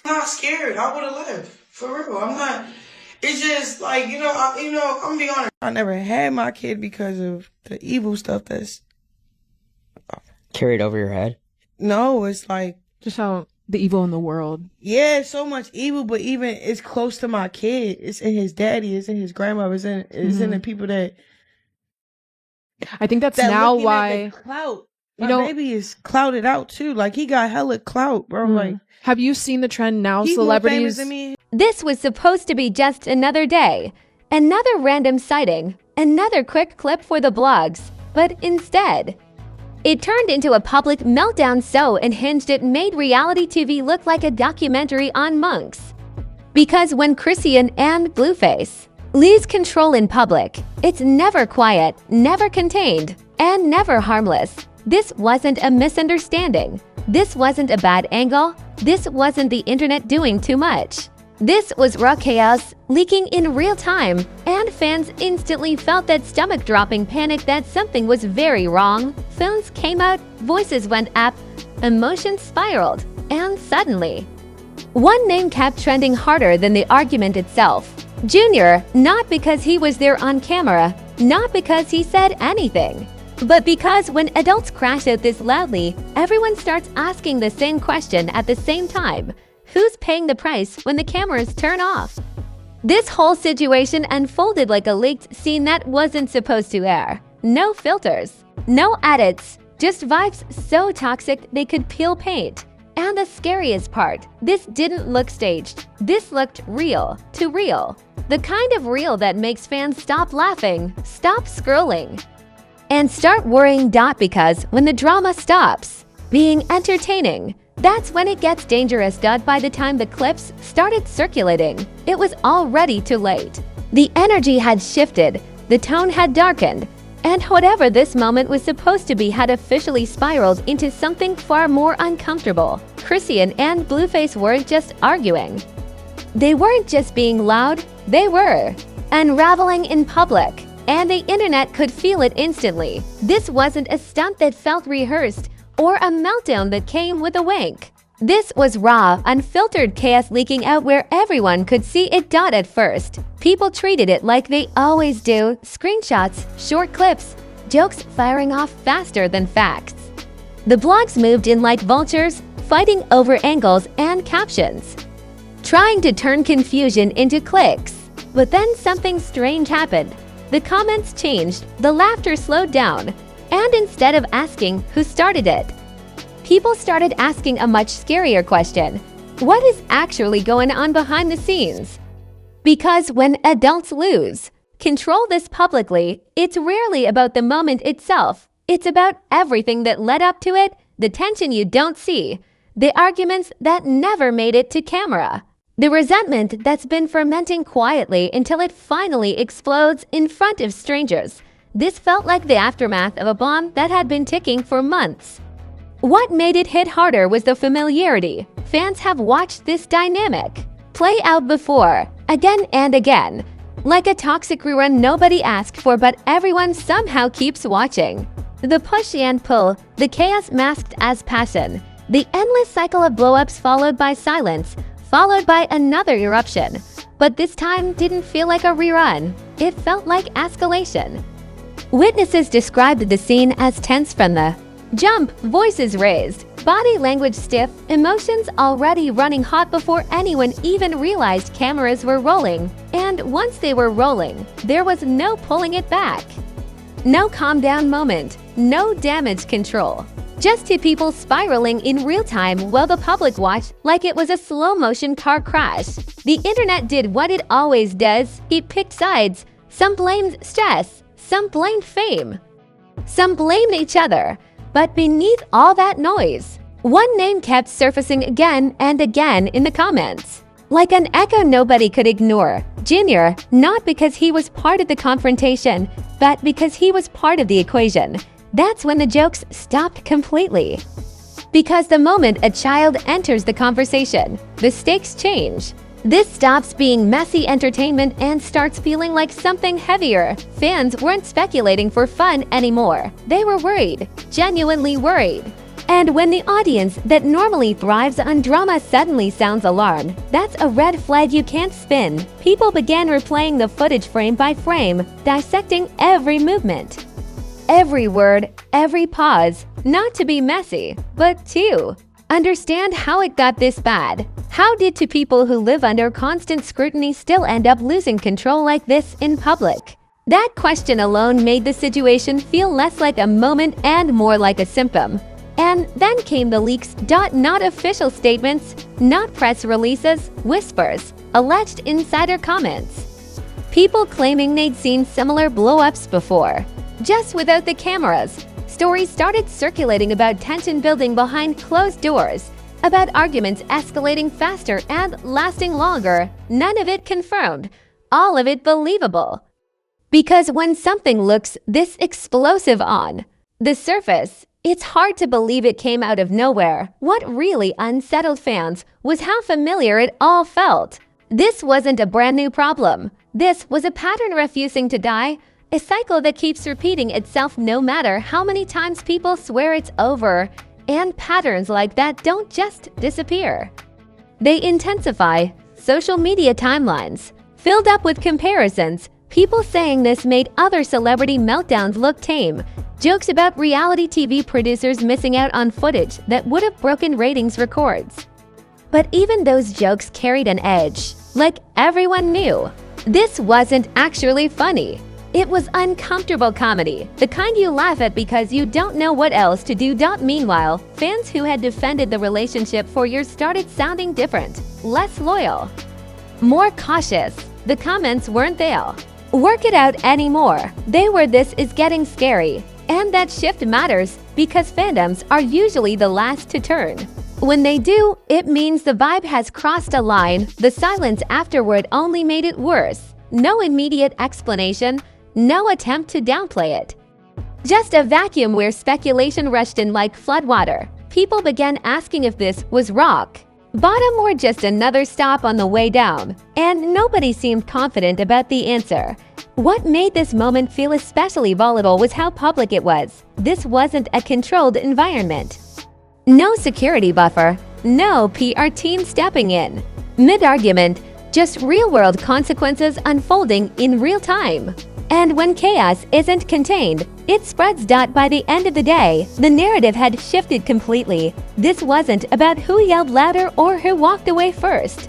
not scared. I would have left. For real. I'm not. It's just like, I'm gonna be honest. I never had my kid because of the evil stuff that's carried over your head. No, it's like just how the evil in the world. Yeah, so much evil, but even it's close to my kid. It's in his daddy. It's in his grandmother. It's in the people that. I think that's now why. Clout. My baby is clouted out too. Like he got hella clout, bro. Like, have you seen the trend now? Celebrities. More famous than me. This was supposed to be just another day, another random sighting, another quick clip for the blogs, but instead, it turned into a public meltdown so unhinged it made reality TV look like a documentary on monks. Because when Chrisean and Blueface lose control in public, it's never quiet, never contained, and never harmless. This wasn't a misunderstanding. This wasn't a bad angle. This wasn't the internet doing too much. This was raw chaos leaking in real time, and fans instantly felt that stomach-dropping panic that something was very wrong. Phones came out, voices went up, emotions spiraled, and suddenly, one name kept trending harder than the argument itself. Junior, not because he was there on camera, not because he said anything, but because when adults crash out this loudly, everyone starts asking the same question at the same time. Who's paying the price when the cameras turn off? This whole situation unfolded like a leaked scene that wasn't supposed to air. No filters, no edits, just vibes so toxic they could peel paint. And the scariest part, this didn't look staged. This looked real to real. The kind of real that makes fans stop laughing, stop scrolling, and start worrying. Because when the drama stops being entertaining, that's when it gets dangerous. By the time the clips started circulating, it was already too late. The energy had shifted, the tone had darkened, and whatever this moment was supposed to be had officially spiraled into something far more uncomfortable. Chrisean and Blueface weren't just arguing. They weren't just being loud, they were unraveling in public, and the internet could feel it instantly. This wasn't a stunt that felt rehearsed, or a meltdown that came with a wink. This was raw, unfiltered chaos leaking out where everyone could see it. At first, people treated it like they always do, screenshots, short clips, jokes firing off faster than facts. The blogs moved in like vultures, fighting over angles and captions, trying to turn confusion into clicks. But then something strange happened. The comments changed, the laughter slowed down, and instead of asking who started it, people started asking a much scarier question. What is actually going on behind the scenes? Because when adults lose control this publicly, it's rarely about the moment itself. It's about everything that led up to it, the tension you don't see, the arguments that never made it to camera, the resentment that's been fermenting quietly until it finally explodes in front of strangers. This felt like the aftermath of a bomb that had been ticking for months. What made it hit harder was the familiarity. Fans have watched this dynamic play out before, again and again, like a toxic rerun nobody asked for but everyone somehow keeps watching. The push and pull, the chaos masked as passion, the endless cycle of blow-ups followed by silence, followed by another eruption. But this time didn't feel like a rerun. It felt like escalation. Witnesses described the scene as tense from the jump, voices raised, body language stiff, emotions already running hot before anyone even realized cameras were rolling. And once they were rolling, there was no pulling it back. No calm down moment, no damage control. Just two people spiraling in real time while the public watched like it was a slow-motion car crash. The internet did what it always does. It picked sides. Some blamed stress. Some blamed fame. Some blamed each other. But beneath all that noise, one name kept surfacing again and again in the comments. Like an echo nobody could ignore. Junior, not because he was part of the confrontation, but because he was part of the equation. That's when the jokes stopped completely. Because the moment a child enters the conversation, the stakes change. This stops being messy entertainment and starts feeling like something heavier. Fans weren't speculating for fun anymore. They were worried, genuinely worried. And when the audience that normally thrives on drama suddenly sounds alarmed, that's a red flag you can't spin. People began replaying the footage frame by frame, dissecting every movement, every word, every pause, not to be messy, but to understand how it got this bad. How did two people who live under constant scrutiny still end up losing control like this in public? That question alone made the situation feel less like a moment and more like a symptom. And then came the leaks. Not official statements, not press releases, whispers, alleged insider comments. People claiming they'd seen similar blow-ups before, just without the cameras. Stories started circulating about tension building behind closed doors, about arguments escalating faster and lasting longer. None of it confirmed, all of it believable. Because when something looks this explosive on the surface, it's hard to believe it came out of nowhere. What really unsettled fans was how familiar it all felt. This wasn't a brand new problem. This was a pattern refusing to die, a cycle that keeps repeating itself no matter how many times people swear it's over. And patterns like that don't just disappear. They intensify. Social media timelines filled up with comparisons, people saying this made other celebrity meltdowns look tame, jokes about reality TV producers missing out on footage that would have broken ratings records. But even those jokes carried an edge. Like everyone knew, this wasn't actually funny. It was uncomfortable comedy, the kind you laugh at because you don't know what else to do. Meanwhile, fans who had defended the relationship for years started sounding different, less loyal, more cautious. The comments weren't they'll work it out anymore. They were this is getting scary. And that shift matters because fandoms are usually the last to turn. When they do, it means the vibe has crossed a line. The silence afterward only made it worse. No immediate explanation, no attempt to downplay it. Just a vacuum where speculation rushed in like floodwater. People began asking if this was rock bottom or just another stop on the way down, and nobody seemed confident about the answer. What made this moment feel especially volatile was how public it was. This wasn't a controlled environment. No security buffer, no PR team stepping in mid-argument, just real-world consequences unfolding in real time. And when chaos isn't contained, it spreads. By the end of the day, the narrative had shifted completely. This wasn't about who yelled louder or who walked away first.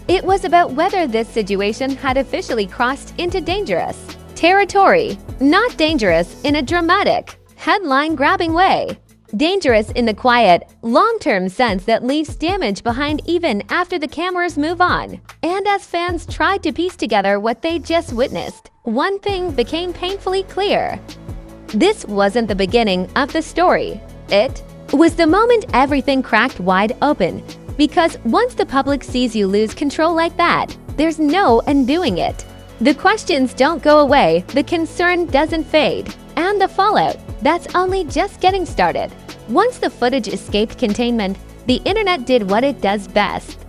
It was about whether this situation had officially crossed into dangerous territory. Not dangerous in a dramatic, headline-grabbing way. Dangerous in the quiet, long-term sense that leaves damage behind even after the cameras move on. And as fans tried to piece together what they just witnessed, one thing became painfully clear. This wasn't the beginning of the story. It was the moment everything cracked wide open. Because once the public sees you lose control like that, there's no undoing it. The questions don't go away, the concern doesn't fade, and the fallout, that's only just getting started. Once the footage escaped containment, the internet did what it does best.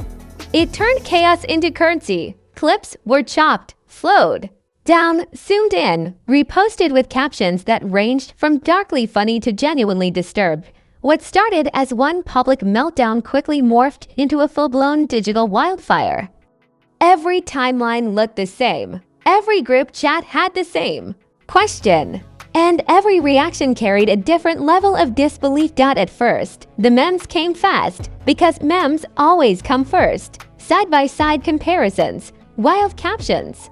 It turned chaos into currency. Clips were chopped, flowed down, zoomed in, reposted with captions that ranged from darkly funny to genuinely disturbed. What started as one public meltdown quickly morphed into a full-blown digital wildfire. Every timeline looked the same. Every group chat had the same question. And every reaction carried a different level of disbelief. At first, the memes came fast, because memes always come first. Side-by-side comparisons, wild captions.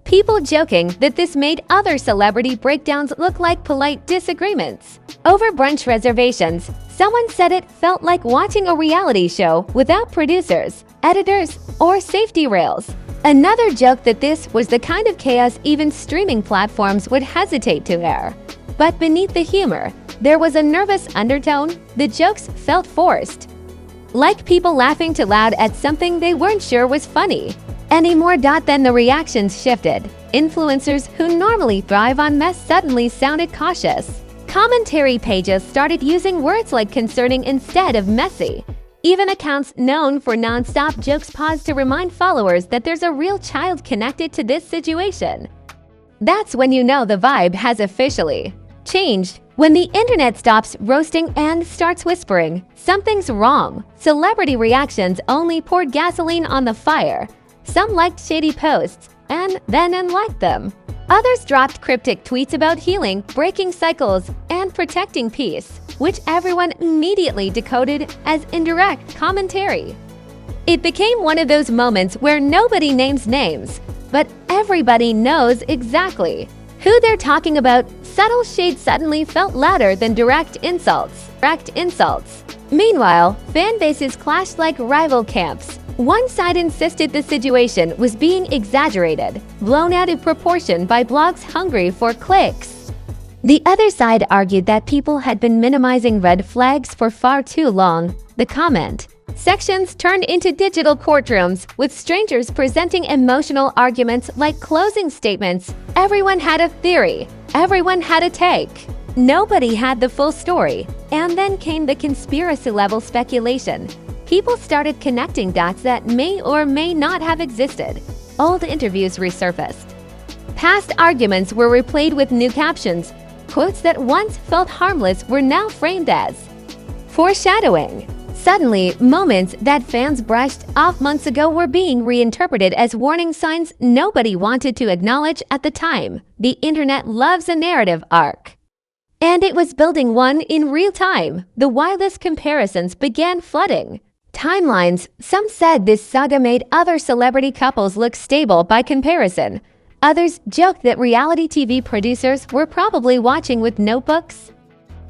People joking that this made other celebrity breakdowns look like polite disagreements. Over brunch reservations, someone said it felt like watching a reality show without producers, editors, or safety rails. Another joked that this was the kind of chaos even streaming platforms would hesitate to air. But beneath the humor, there was a nervous undertone. The jokes felt forced. Like people laughing too loud at something they weren't sure was funny anymore. Then the reactions shifted. Influencers who normally thrive on mess suddenly sounded cautious. Commentary pages started using words like concerning instead of messy. Even accounts known for non-stop jokes paused to remind followers that there's a real child connected to this situation. That's when you know the vibe has officially changed. When the internet stops roasting and starts whispering, something's wrong, celebrity reactions only poured gasoline on the fire. Some liked shady posts and then unliked them. Others dropped cryptic tweets about healing, breaking cycles, and protecting peace, which everyone immediately decoded as indirect commentary. It became one of those moments where nobody names names, but everybody knows exactly who they're talking about. Subtle shades suddenly felt louder than direct insults. Meanwhile, fan bases clashed like rival camps. One side insisted the situation was being exaggerated, blown out of proportion by blogs hungry for clicks. The other side argued that people had been minimizing red flags for far too long. The comment sections turned into digital courtrooms, with strangers presenting emotional arguments like closing statements. Everyone had a theory. Everyone had a take. Nobody had the full story. And then came the conspiracy-level speculation. People started connecting dots that may or may not have existed. Old interviews resurfaced. Past arguments were replayed with new captions. Quotes that once felt harmless were now framed as foreshadowing. Suddenly, moments that fans brushed off months ago were being reinterpreted as warning signs nobody wanted to acknowledge at the time. The internet loves a narrative arc. And it was building one in real time. The wildest comparisons began flooding timelines. Some said this saga made other celebrity couples look stable by comparison. Others joked that reality TV producers were probably watching with notebooks,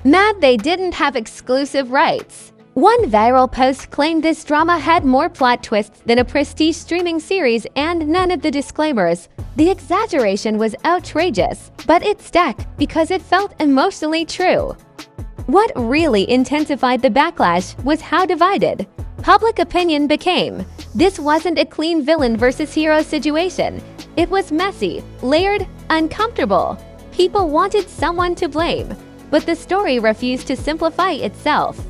mad they didn't have exclusive rights. One viral post claimed this drama had more plot twists than a prestige streaming series and none of the disclaimers. The exaggeration was outrageous, but it stuck because it felt emotionally true. What really intensified the backlash was how divided public opinion became. This wasn't a clean villain versus hero situation. It was messy, layered, uncomfortable. People wanted someone to blame, but the story refused to simplify itself.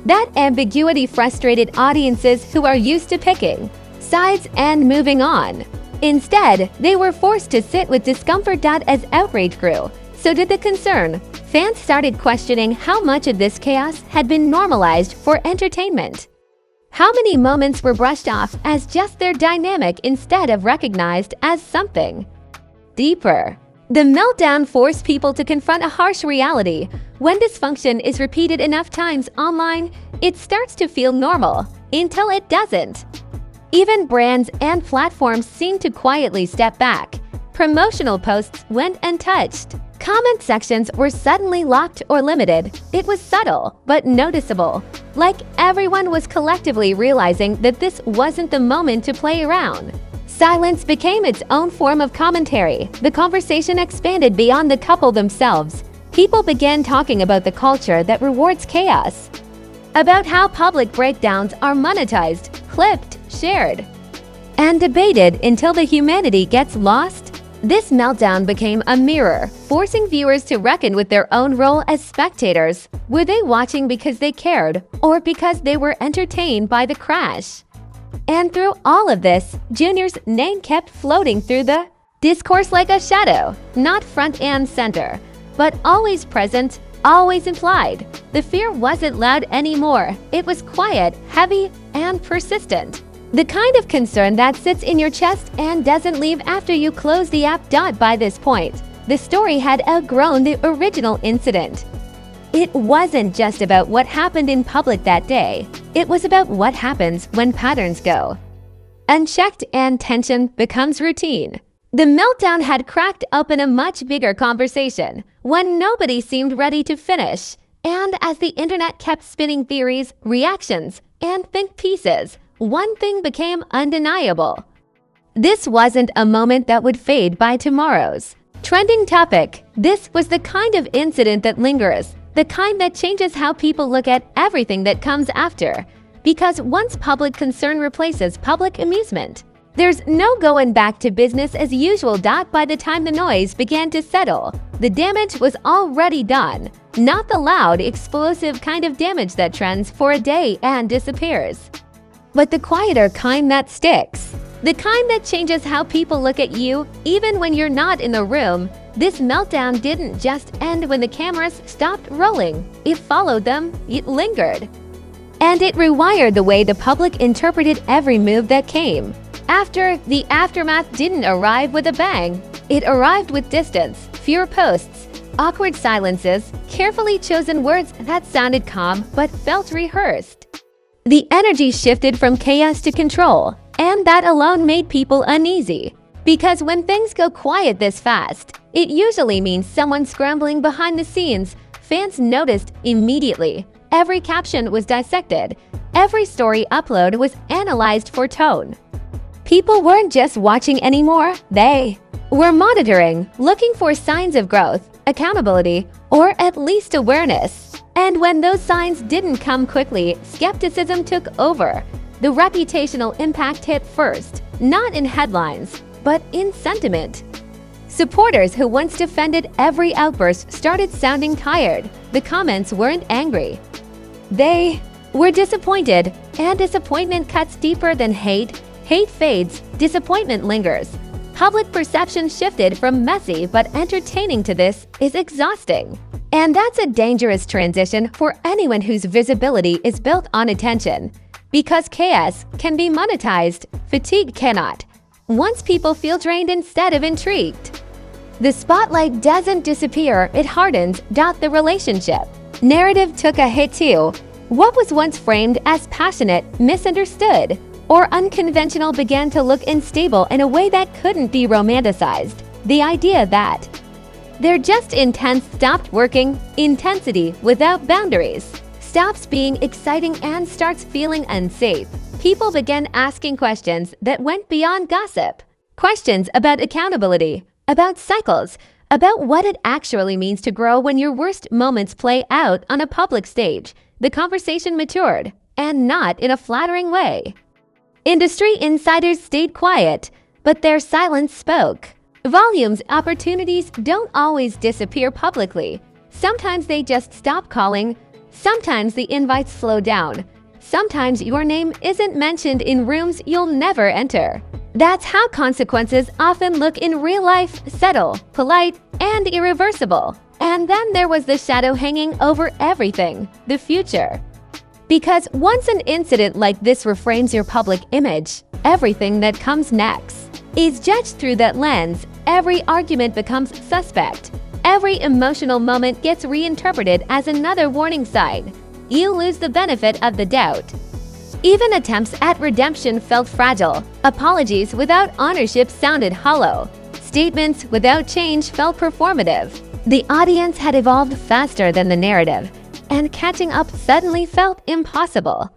That ambiguity frustrated audiences who are used to picking sides and moving on. Instead, they were forced to sit with discomfort. As outrage grew, so did the concern. Fans started questioning how much of this chaos had been normalized for entertainment. How many moments were brushed off as just their dynamic instead of recognized as something deeper? The meltdown forced people to confront a harsh reality. When dysfunction is repeated enough times online, it starts to feel normal, until it doesn't. Even brands and platforms seem to quietly step back. Promotional posts went untouched. Comment sections were suddenly locked or limited. It was subtle, but noticeable. Like everyone was collectively realizing that this wasn't the moment to play around. Silence became its own form of commentary. The conversation expanded beyond the couple themselves. People began talking about the culture that rewards chaos, about how public breakdowns are monetized, clipped, shared, and debated until the humanity gets lost. This meltdown became a mirror, forcing viewers to reckon with their own role as spectators. Were they watching because they cared, or because they were entertained by the crash? And through all of this, Junior's name kept floating through the discourse like a shadow, not front and center, but always present, always implied. The fear wasn't loud anymore. It was quiet, heavy, and persistent. The kind of concern that sits in your chest and doesn't leave after you close the app. By this point, the story had outgrown the original incident. It wasn't just about what happened in public that day. It was about what happens when patterns go unchecked and tension becomes routine. The meltdown had cracked open a much bigger conversation, one nobody seemed ready to finish. And as the internet kept spinning theories, reactions, and think pieces, one thing became undeniable. This wasn't a moment that would fade by tomorrow's trending topic. This was the kind of incident that lingers, the kind that changes how people look at everything that comes after. Because once public concern replaces public amusement, there's no going back to business as usual. By the time the noise began to settle, the damage was already done. Not the loud, explosive kind of damage that trends for a day and disappears, but the quieter kind that sticks. The kind that changes how people look at you even when you're not in the room. This meltdown didn't just end when the cameras stopped rolling. It followed them, it lingered. And it rewired the way the public interpreted every move that came. After, the aftermath didn't arrive with a bang. It arrived with distance, fewer posts, awkward silences, carefully chosen words that sounded calm but felt rehearsed. The energy shifted from chaos to control, and that alone made people uneasy. Because when things go quiet this fast, it usually means someone scrambling behind the scenes. Fans noticed immediately. Every caption was dissected. Every story upload was analyzed for tone. People weren't just watching anymore, they were monitoring, looking for signs of growth, accountability, or at least awareness. And when those signs didn't come quickly, skepticism took over. The reputational impact hit first, not in headlines, but in sentiment. Supporters who once defended every outburst started sounding tired. The comments weren't angry. They were disappointed, and disappointment cuts deeper than hate. Hate fades, disappointment lingers. Public perception shifted from messy but entertaining to this is exhausting. And that's a dangerous transition for anyone whose visibility is built on attention. Because chaos can be monetized, fatigue cannot. Once people feel drained instead of intrigued. The spotlight doesn't disappear, it hardens. The relationship narrative took a hit too. What was once framed as passionate, misunderstood, or unconventional began to look unstable in a way that couldn't be romanticized. The idea that they're just intense stopped working. Intensity without boundaries stops being exciting and starts feeling unsafe. People began asking questions that went beyond gossip. Questions about accountability, about cycles, about what it actually means to grow when your worst moments play out on a public stage. The conversation matured, and not in a flattering way. Industry insiders stayed quiet, but their silence spoke. Volumes, opportunities don't always disappear publicly. Sometimes they just stop calling. Sometimes the invites slow down. Sometimes your name isn't mentioned in rooms you'll never enter. That's how consequences often look in real life: subtle, polite, and irreversible. And then there was the shadow hanging over everything: the future. Because once an incident like this reframes your public image, everything that comes next is judged through that lens. Every argument becomes suspect. Every emotional moment gets reinterpreted as another warning sign. You lose the benefit of the doubt. Even attempts at redemption felt fragile. Apologies without ownership sounded hollow. Statements without change felt performative. The audience had evolved faster than the narrative, and catching up suddenly felt impossible.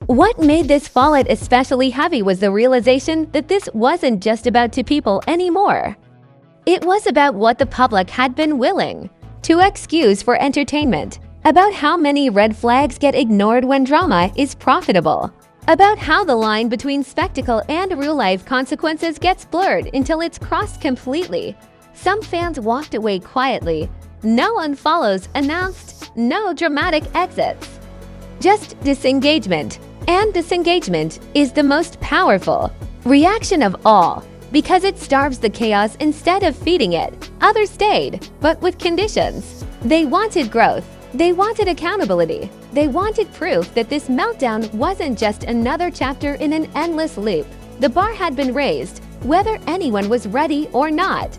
What made this fallout especially heavy was the realization that this wasn't just about two people anymore. It was about what the public had been willing to excuse for entertainment, about how many red flags get ignored when drama is profitable, about how the line between spectacle and real-life consequences gets blurred until it's crossed completely. Some fans walked away quietly. No unfollows announced, no dramatic exits. Just disengagement. And disengagement is the most powerful reaction of all, because it starves the chaos instead of feeding it. Others stayed, but with conditions. They wanted growth. They wanted accountability. They wanted proof that this meltdown wasn't just another chapter in an endless loop. The bar had been raised, whether anyone was ready or not.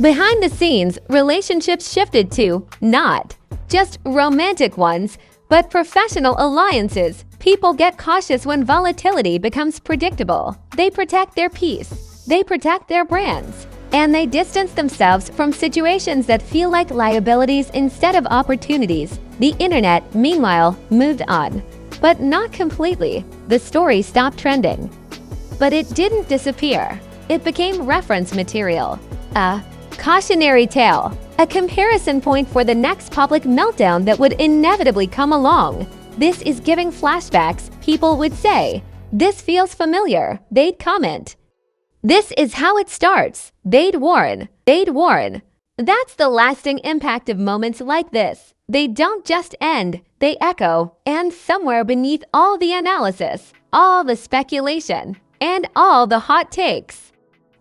Behind the scenes, relationships shifted to not just romantic ones, but professional alliances. People get cautious when volatility becomes predictable. They protect their peace. They protect their brands. And they distance themselves from situations that feel like liabilities instead of opportunities. The internet, meanwhile, moved on. But not completely. The story stopped trending. But it didn't disappear. It became reference material. A cautionary tale. A comparison point for the next public meltdown that would inevitably come along. This is giving flashbacks, people would say. This feels familiar, they'd comment. This is how it starts, they'd warn. That's the lasting impact of moments like this. They don't just end, they echo, and somewhere beneath all the analysis, all the speculation, and all the hot takes,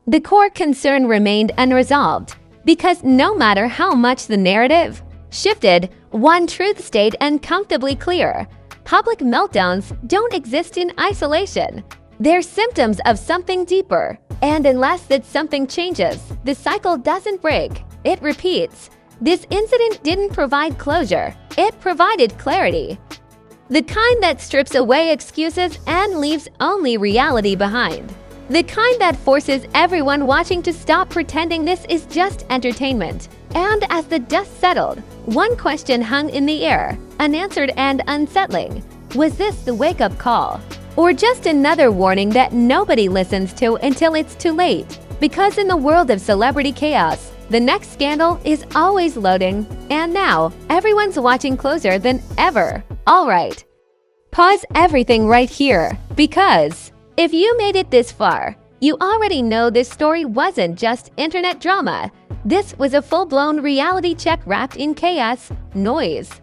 the core concern remained unresolved. Because no matter how much the narrative shifted, one truth stayed uncomfortably clear. Public meltdowns don't exist in isolation. They're symptoms of something deeper. And unless that something changes, the cycle doesn't break, it repeats. This incident didn't provide closure, it provided clarity. The kind that strips away excuses and leaves only reality behind. The kind that forces everyone watching to stop pretending this is just entertainment. And as the dust settled, one question hung in the air, unanswered and unsettling. Was this the wake-up call? Or just another warning that nobody listens to until it's too late? Because in the world of celebrity chaos, the next scandal is always loading, and now everyone's watching closer than ever. All right, pause everything right here, because if you made it this far, you already know this story wasn't just internet drama. This was a full-blown reality check wrapped in chaos, noise,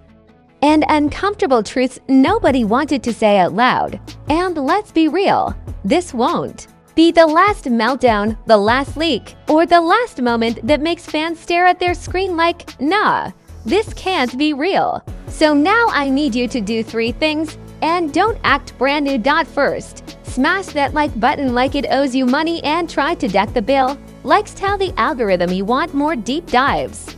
and uncomfortable truths nobody wanted to say out loud. And let's be real, this won't be the last meltdown, the last leak, or the last moment that makes fans stare at their screen like, nah, this can't be real. So now I need you to do 3 things, and don't act brand new. First, smash that like button like it owes you money and try to deck the bill. Likes tell the algorithm you want more deep dives,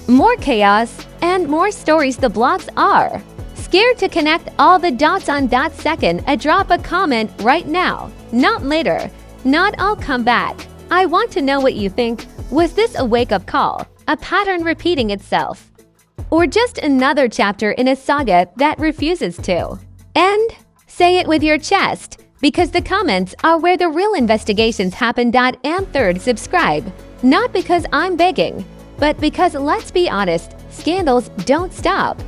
more chaos, and more stories. The blogs are scared to connect all the dots on that second. Drop a comment right now, not later. Not I'll come back. I want to know what you think. Was this a wake-up call, a pattern repeating itself, or just another chapter in a saga that refuses to end? Say it with your chest, because the comments are where the real investigations happen. And third, subscribe. Not because I'm begging, but because, let's be honest, scandals don't stop.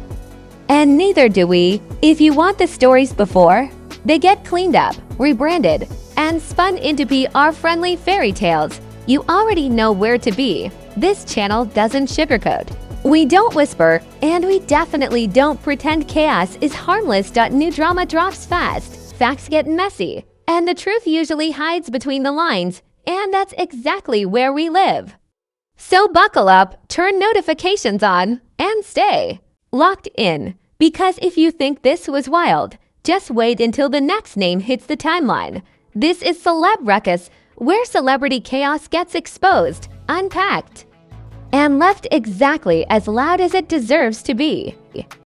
And neither do we. If you want the stories before they get cleaned up, rebranded, and spun into PR-friendly fairy tales, you already know where to be. This channel doesn't sugarcoat. We don't whisper, and we definitely don't pretend chaos is harmless. New drama drops fast, facts get messy, and the truth usually hides between the lines, and that's exactly where we live. So buckle up, turn notifications on, and stay locked in. Because if you think this was wild, just wait until the next name hits the timeline. This is Celeb Ruckus, where celebrity chaos gets exposed, unpacked, and left exactly as loud as it deserves to be.